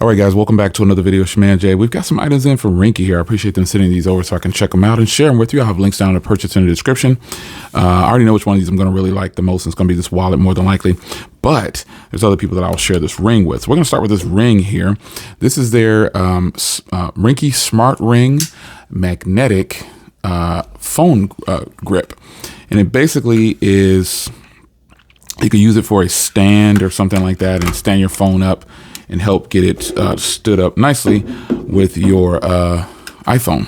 All right, guys, welcome back to another video. It's your man Jay. We've got some items in from Ringke here. I appreciate them sending these over so I can check them out and share them with you. I'll have links down in the purchase in the description. I already know which one of these I'm going to really like the most. And it's going to be this wallet more than likely. But there's other people that I'll share this ring with. So we're going to start with this ring here. This is their Ringke Smart Ring Magnetic phone grip. And it basically is, you can use it for a stand or something like that and stand your phone up and help get it stood up nicely with your iPhone.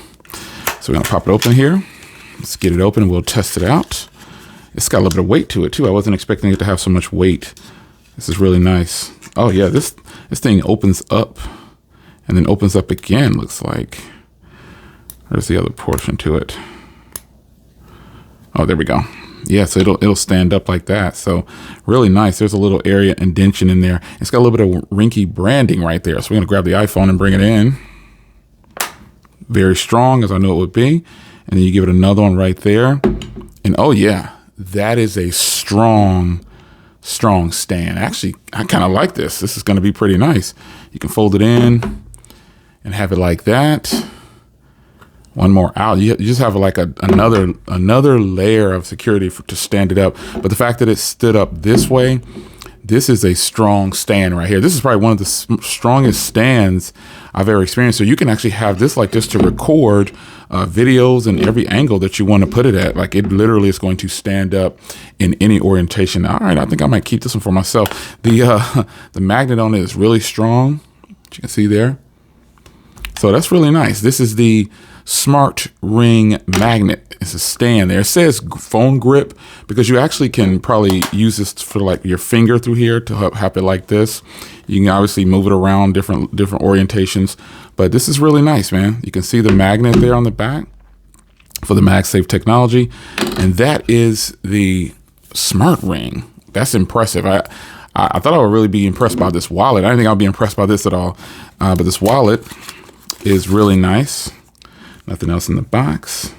So we're gonna pop it open here. Let's get it open and we'll test it out. It's got a little bit of weight to it too. I wasn't expecting it to have so much weight. This is really nice. Oh yeah, this thing opens up and then opens up again, looks like. There's the other portion to it. Oh, there we go. Yeah, so it'll stand up like that. So really nice. There's a little area indentation in there. It's got a little bit of Ringke branding right there. So we're gonna grab the iPhone and bring it in. Very strong, as I knew it would be. And then you give it another one right there. And oh yeah, that is a strong stand. Actually, I kind of like this. This is gonna be pretty nice. You can fold it in and have it like that. One more out. You just have like another layer of security to stand it up. But the fact that it stood up this way, this is a strong stand right here. This is probably one of the strongest stands I've ever experienced. So you can actually have this like this to record videos and every angle that you want to put it at. Like it literally is going to stand up in any orientation. All right, I think I might keep this one for myself. The magnet on it is really strong, as you can see there. So that's really nice. This is the Smart Ring Magnet. It's a stand there. It says phone grip because you actually can probably use this for like your finger through here to have it like this. You can obviously move it around different orientations, but this is really nice, man. You can see the magnet there on the back for the Magsafe technology, and that is the Smart Ring. That's impressive. I thought I would really be impressed by this wallet. I didn't think I'd be impressed by this at all, but this wallet is really nice. Nothing else in the box.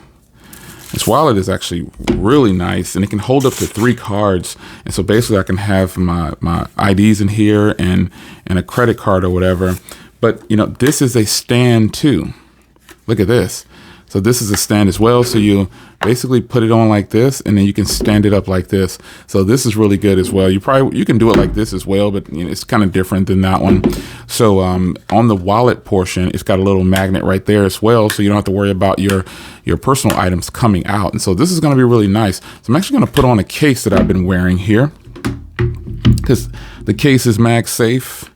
This wallet is actually really nice and it can hold up to 3 cards. And so basically I can have my IDs in here and a credit card or whatever. But you know, this is a stand too. Look at this. So this is a stand as well. So you basically put it on like this and then you can stand it up like this. So this is really good as well. You can do it like this as well, but you know, it's kind of different than that one. So on the wallet portion, it's got a little magnet right there as well. So you don't have to worry about your personal items coming out. And so this is going to be really nice. So I'm actually going to put on a case that I've been wearing here because the case is Magsafe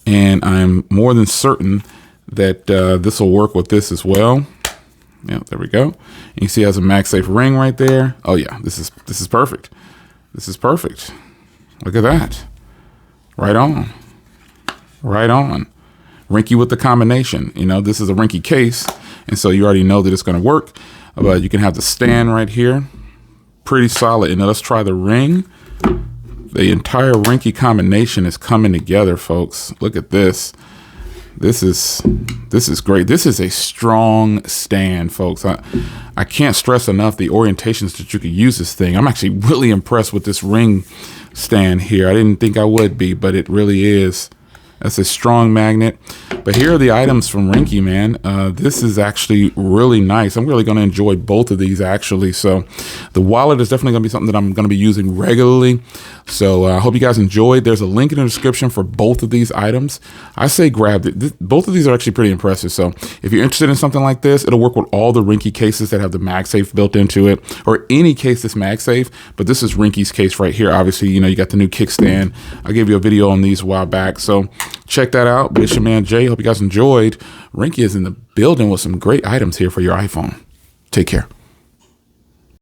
and I'm more than certain that this will work with this as well. Yeah, there we go. And you see it has a Magsafe ring right there. Oh yeah, this is perfect. This is perfect. Look at that. Right on. Right on. Ringke with the combination. You know, this is a Ringke case, and so you already know that it's going to work. But you can have the stand right here. Pretty solid. And now let's try the ring. The entire Ringke combination is coming together, folks. Look at this. This is great. This is a strong stand, folks. I can't stress enough the orientations that you could use this thing. I'm actually really impressed with this ring stand here. I didn't think I would be, but it really is. That's a strong magnet. But here are the items from Ringke, man. This is actually really nice. I'm really going to enjoy both of these, actually. So the wallet is definitely going to be something that I'm going to be using regularly. So I hope you guys enjoyed. There's a link in the description for both of these items. I say grab it. Both of these are actually pretty impressive. So if you're interested in something like this, it'll work with all the Ringke cases that have the Magsafe built into it, or any case that's Magsafe. But this is Ringke's case right here. Obviously, you know, you got the new Kickstand. I gave you a video on these a while back. So check that out. But it's your man Jay. Hope you guys enjoyed. Ringke is in the building with some great items here for your iPhone. Take care.